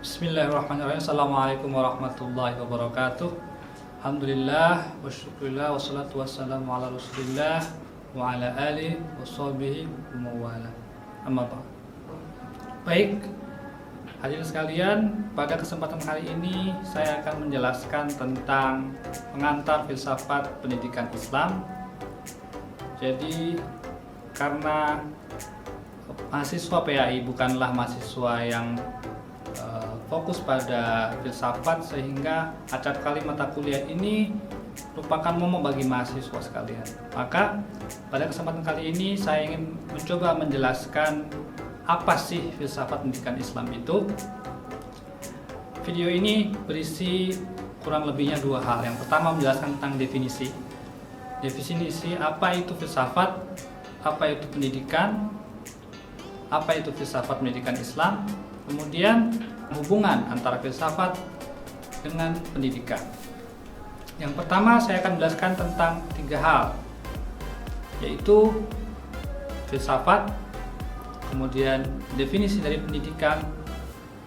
Bismillahirrahmanirrahim. Assalamualaikum warahmatullahi wabarakatuh. Alhamdulillah wa syukurillah wassalatu wassalamu ala rasulillah wa ala alihi wa sahbihi wa mawala. Amma ba'd. Baik, hadirin sekalian, pada kesempatan kali ini saya akan menjelaskan tentang pengantar filsafat pendidikan Islam. Jadi karena mahasiswa PAI bukanlah mahasiswa yang fokus pada filsafat, sehingga acap kali mata kuliah ini merupakan momok bagi mahasiswa sekalian. Maka pada kesempatan kali ini saya ingin mencoba menjelaskan apa sih filsafat pendidikan Islam itu. Video ini berisi kurang lebihnya dua hal. Yang pertama menjelaskan tentang definisi apa itu filsafat, apa itu pendidikan, apa itu filsafat pendidikan Islam, kemudian hubungan antara filsafat dengan pendidikan. Yang pertama saya akan menjelaskan tentang tiga hal, yaitu filsafat, kemudian definisi dari pendidikan,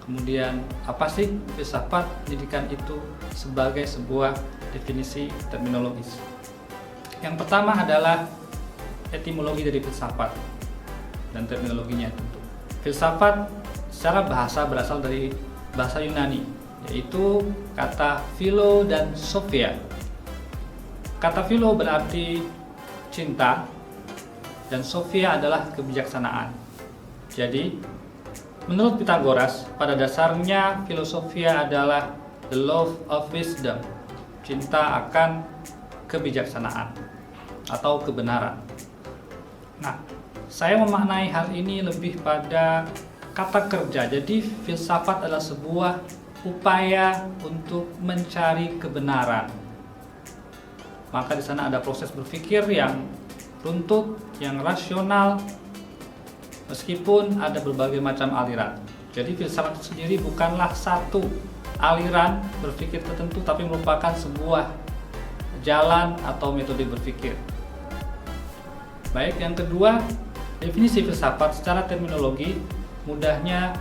kemudian apa sih filsafat pendidikan itu sebagai sebuah definisi terminologis. Yang pertama adalah etimologi dari filsafat dan terminologinya tentu. Filsafat secara bahasa berasal dari bahasa Yunani, yaitu kata philo dan sophia. Kata philo berarti cinta dan sophia adalah kebijaksanaan. Jadi, menurut Pythagoras, pada dasarnya filosofia adalah the love of wisdom, cinta akan kebijaksanaan atau kebenaran. Nah, saya memaknai hal ini lebih pada kata kerja. Jadi filsafat adalah sebuah upaya untuk mencari kebenaran. Maka di sana ada proses berpikir yang runtut, yang rasional, meskipun ada berbagai macam aliran. Jadi filsafat sendiri bukanlah satu aliran berpikir tertentu, tapi merupakan sebuah jalan atau metode berpikir. Baik, yang kedua, definisi filsafat secara terminologi. Mudahnya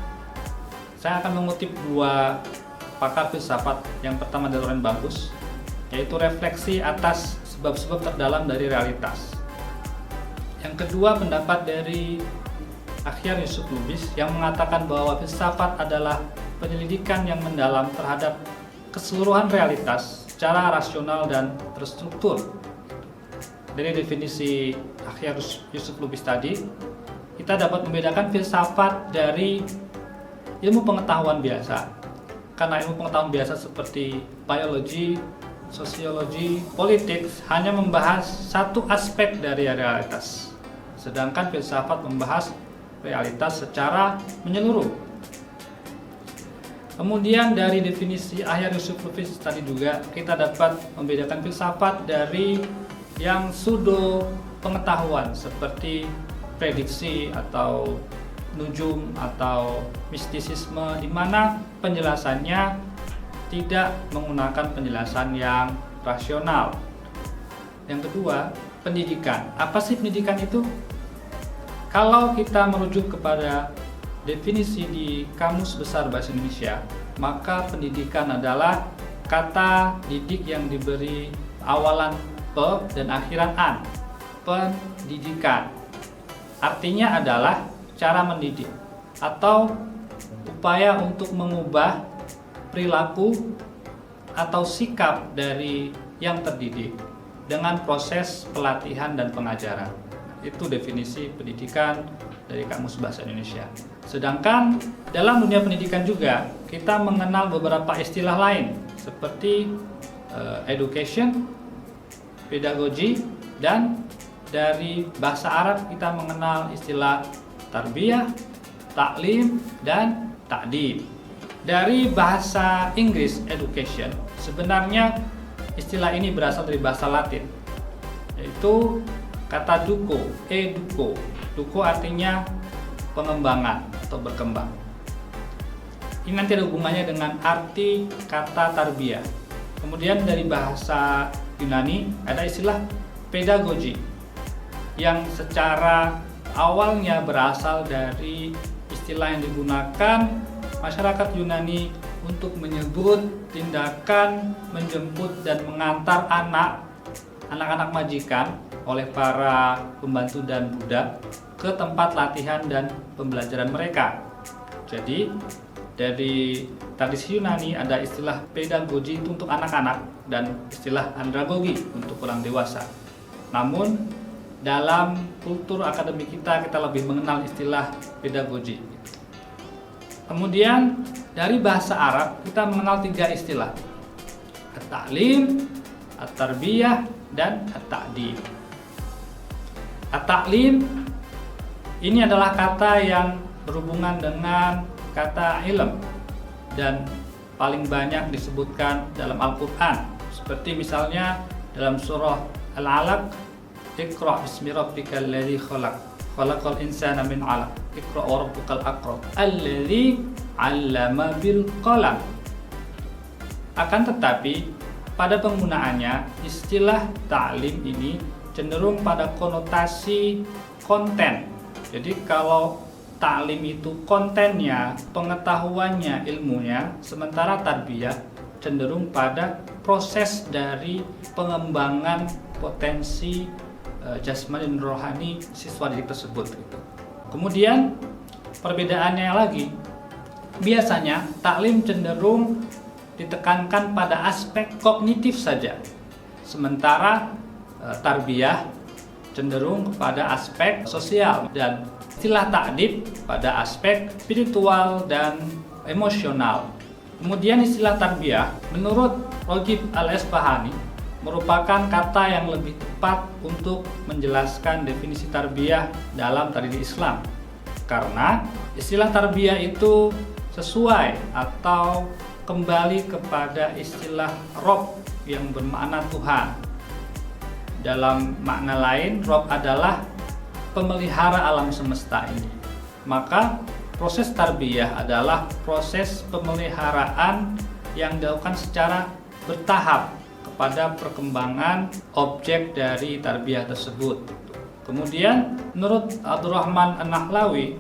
saya akan mengutip dua pakar filsafat. Yang pertama dari Loren Bagus, yaitu refleksi atas sebab-sebab terdalam dari realitas. Yang kedua pendapat dari Akhyar Yusuf Lubis yang mengatakan bahwa filsafat adalah penyelidikan yang mendalam terhadap keseluruhan realitas secara rasional dan terstruktur. Dari definisi Akhyar Yusuf Lubis tadi, kita dapat membedakan filsafat dari ilmu pengetahuan biasa. Karena ilmu pengetahuan biasa seperti biologi, sosiologi, politik hanya membahas satu aspek dari realitas. Sedangkan filsafat membahas realitas secara menyeluruh. Kemudian dari definisi Akhyar Yusuf Lubis tadi juga kita dapat membedakan filsafat dari yang pseudo pengetahuan seperti prediksi atau nujum atau mistisisme, di mana penjelasannya tidak menggunakan penjelasan yang rasional. Yang kedua, pendidikan. Apa sih pendidikan itu? Kalau kita merujuk kepada definisi di Kamus Besar Bahasa Indonesia, maka pendidikan adalah kata didik yang diberi awalan pe dan akhiran an. Pendidikan. Artinya adalah cara mendidik atau upaya untuk mengubah perilaku atau sikap dari yang terdidik dengan proses pelatihan dan pengajaran. Itu definisi pendidikan dari Kamus Bahasa Indonesia. Sedangkan dalam dunia pendidikan juga kita mengenal beberapa istilah lain seperti education, pedagogi, dan dari bahasa Arab kita mengenal istilah tarbiyah, taklim, dan ta'dib. Dari bahasa Inggris education, sebenarnya istilah ini berasal dari bahasa Latin, yaitu kata duco, educo. Duco artinya pengembangan atau berkembang. Ini nanti ada hubungannya dengan arti kata tarbiyah. Kemudian dari bahasa Yunani ada istilah pedagogi yang secara awalnya berasal dari istilah yang digunakan masyarakat Yunani untuk menyebut tindakan menjemput dan mengantar anak-anak majikan oleh para pembantu dan budak ke tempat latihan dan pembelajaran mereka. Jadi dari tradisi Yunani ada istilah pedagogi itu untuk anak-anak dan istilah andragogi untuk orang dewasa. Namun dalam kultur akademik kita lebih mengenal istilah pedagogi. Kemudian dari bahasa Arab kita mengenal 3 istilah: at-ta'lim, at-tarbiyah, dan at-ta'dib. At-ta'lim ini adalah kata yang berhubungan dengan kata ilm dan paling banyak disebutkan dalam Al-Quran, seperti misalnya dalam surah Al-Alaq, Iqra' bismi rabbikal ladzi khalaq, khalaqal insana min 'alaq, Iqra' wa rabbukal akram, alladzi 'allama bil qalam. Akan tetapi pada penggunaannya istilah ta'lim ini cenderung pada konotasi konten. Jadi kalau ta'lim itu kontennya, pengetahuannya, ilmunya, sementara tarbiyah cenderung pada proses dari pengembangan potensi jasmani dan rohani siswa didik tersebut. Kemudian perbedaannya lagi, biasanya ta'lim cenderung ditekankan pada aspek kognitif saja, sementara tarbiyah cenderung kepada aspek sosial, dan istilah ta'dib pada aspek spiritual dan emosional. Kemudian istilah tarbiyah menurut Raghib Al-Asfahani merupakan kata yang lebih tepat untuk menjelaskan definisi tarbiyah dalam tradisi Islam, karena istilah tarbiyah itu sesuai atau kembali kepada istilah Rob yang bermakna Tuhan. Dalam makna lain, Rob adalah pemelihara alam semesta ini. Maka proses tarbiyah adalah proses pemeliharaan yang dilakukan secara bertahap kepada perkembangan objek dari tarbiyah tersebut. Kemudian menurut Abdurrahman An-Nahlawi,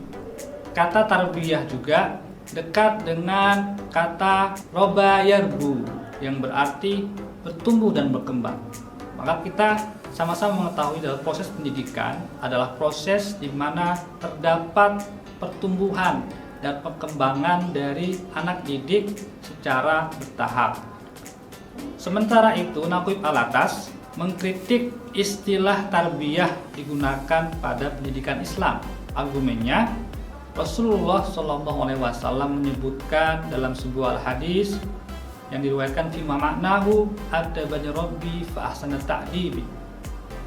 kata tarbiyah juga dekat dengan kata roba yarbu yang berarti bertumbuh dan berkembang. Maka kita sama-sama mengetahui dalam proses pendidikan adalah proses di mana terdapat pertumbuhan dan perkembangan dari anak didik secara bertahap. Sementara itu, Naqib Al-Atas mengkritik istilah tarbiyah digunakan pada pendidikan Islam. Argumennya, Rasulullah SAW menyebutkan dalam sebuah hadis yang diriwayatkan fi maknahu adabani rabbi fa ahsana ta'dibi.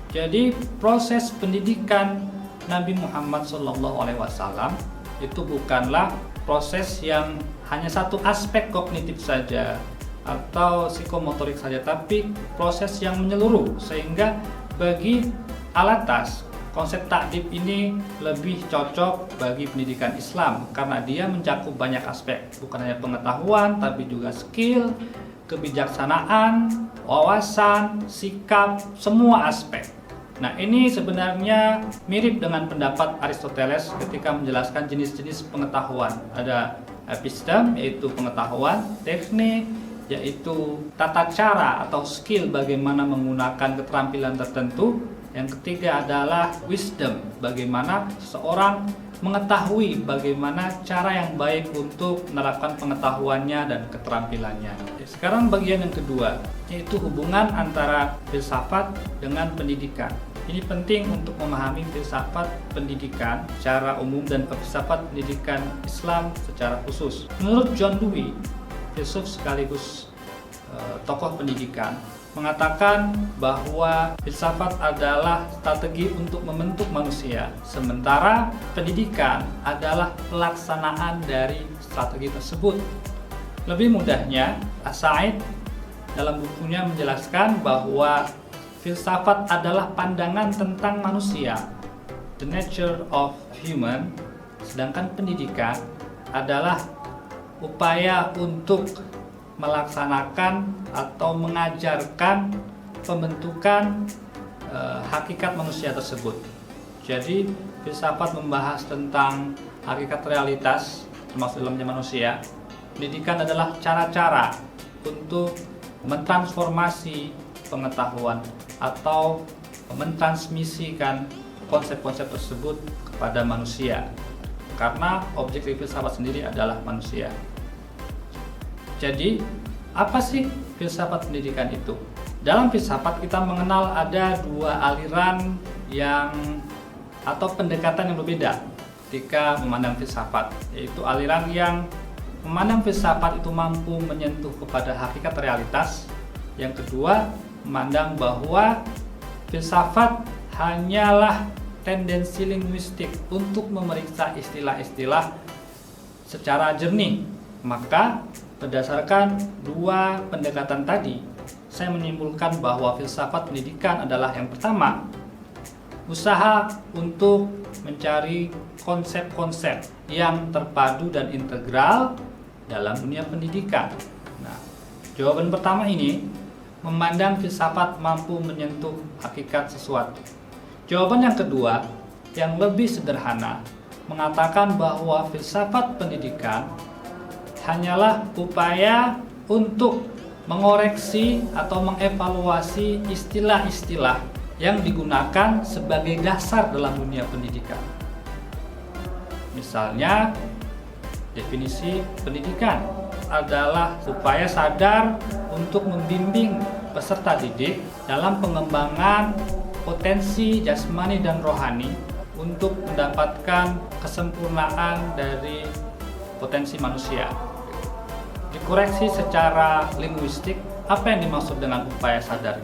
Jadi proses pendidikan Nabi Muhammad SAW itu bukanlah proses yang hanya satu aspek kognitif saja atau psikomotorik saja, tapi proses yang menyeluruh, sehingga bagi Al-Atas konsep ta'dib ini lebih cocok bagi pendidikan Islam karena dia mencakup banyak aspek, bukan hanya pengetahuan tapi juga skill, kebijaksanaan, wawasan, sikap, semua aspek. Nah, ini sebenarnya mirip dengan pendapat Aristoteles ketika menjelaskan jenis-jenis pengetahuan. Ada epistem, yaitu pengetahuan, teknik, yaitu tata cara atau skill bagaimana menggunakan keterampilan tertentu. Yang ketiga adalah wisdom, bagaimana seseorang mengetahui bagaimana cara yang baik untuk menerapkan pengetahuannya dan keterampilannya. Sekarang bagian yang kedua, yaitu hubungan antara filsafat dengan pendidikan. Ini penting untuk memahami filsafat pendidikan secara umum dan filsafat pendidikan Islam secara khusus. Menurut John Dewey, filsuf sekaligus tokoh pendidikan, mengatakan bahwa filsafat adalah strategi untuk membentuk manusia, sementara pendidikan adalah pelaksanaan dari strategi tersebut. Lebih mudahnya, As-Sa'id dalam bukunya menjelaskan bahwa filsafat adalah pandangan tentang manusia, the nature of human, sedangkan pendidikan adalah upaya untuk melaksanakan atau mengajarkan pembentukan hakikat manusia tersebut. Jadi filsafat membahas tentang hakikat realitas termasuk dalamnya manusia, pendidikan adalah cara-cara untuk mentransformasi pengetahuan atau mentransmisikan konsep-konsep tersebut kepada manusia. Karena objek filsafat sendiri adalah manusia. Jadi, apa sih filsafat pendidikan itu? Dalam filsafat kita mengenal ada dua aliran atau pendekatan yang berbeda ketika memandang filsafat, yaitu aliran yang memandang filsafat itu mampu menyentuh kepada hakikat realitas. Yang kedua, memandang bahwa filsafat hanyalah tendensi linguistik untuk memeriksa istilah-istilah secara jernih. Maka berdasarkan dua pendekatan tadi, saya menyimpulkan bahwa filsafat pendidikan adalah yang pertama, usaha untuk mencari konsep-konsep yang terpadu dan integral dalam dunia pendidikan. Nah, jawaban pertama ini memandang filsafat mampu menyentuh hakikat sesuatu. Jawaban yang kedua, yang lebih sederhana, mengatakan bahwa filsafat pendidikan hanyalah upaya untuk mengoreksi atau mengevaluasi istilah-istilah yang digunakan sebagai dasar dalam dunia pendidikan. Misalnya, definisi pendidikan adalah upaya sadar untuk membimbing peserta didik dalam pengembangan potensi jasmani dan rohani untuk mendapatkan kesempurnaan dari potensi manusia. Dikoreksi secara linguistik, apa yang dimaksud dengan upaya sadar?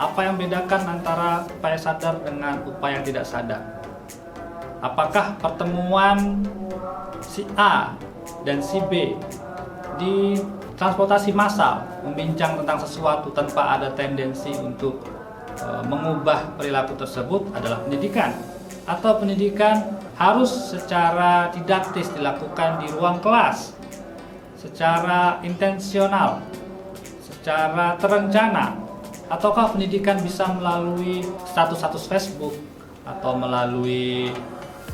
Apa yang membedakan antara upaya sadar dengan upaya yang tidak sadar? Apakah pertemuan si A dan si B di transportasi massal membincang tentang sesuatu tanpa ada tendensi untuk mengubah perilaku tersebut adalah pendidikan? Atau pendidikan harus secara didaktis dilakukan di ruang kelas, secara intensional, secara terencana? Ataukah pendidikan bisa melalui status-status Facebook, atau melalui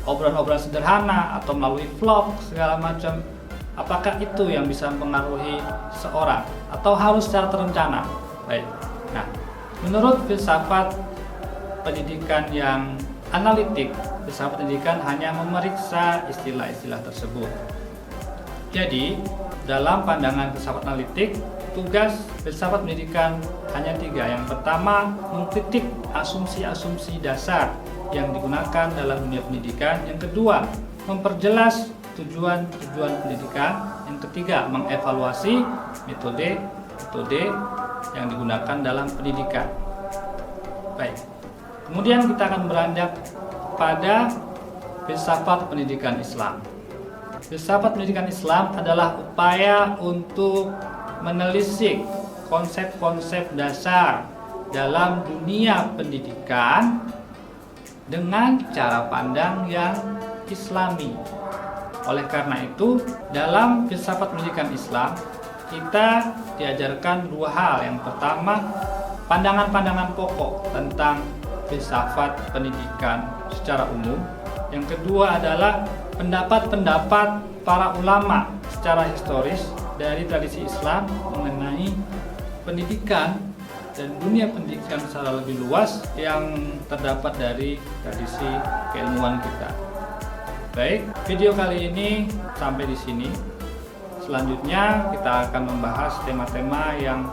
obrolan-obrolan sederhana, atau melalui vlog segala macam? Apakah itu yang bisa mempengaruhi seseorang, atau harus secara terencana? Baik. Nah, menurut filsafat pendidikan yang analitik, filsafat pendidikan hanya memeriksa istilah-istilah tersebut. Jadi, dalam pandangan filsafat analitik, tugas filsafat pendidikan hanya 3. Yang pertama, mengkritik asumsi-asumsi dasar yang digunakan dalam dunia pendidikan. Yang kedua, memperjelas tujuan-tujuan pendidikan. Yang ketiga, mengevaluasi metode yang digunakan dalam pendidikan. Baik. Kemudian kita akan beranjak pada filsafat pendidikan Islam. Filsafat pendidikan Islam adalah upaya untuk menelisik konsep-konsep dasar dalam dunia pendidikan dengan cara pandang yang Islami. Oleh karena itu, dalam filsafat pendidikan Islam, kita diajarkan dua hal. Yang pertama, pandangan-pandangan pokok tentang filsafat pendidikan secara umum. Yang kedua adalah pendapat-pendapat para ulama secara historis dari tradisi Islam mengenai pendidikan dan dunia pendidikan secara lebih luas yang terdapat dari tradisi keilmuan kita. Baik, video kali ini sampai di sini. Selanjutnya kita akan membahas tema-tema yang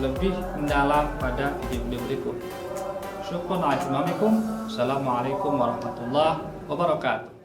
lebih mendalam pada video berikut. Assalamualaikum warahmatullahi wabarakatuh.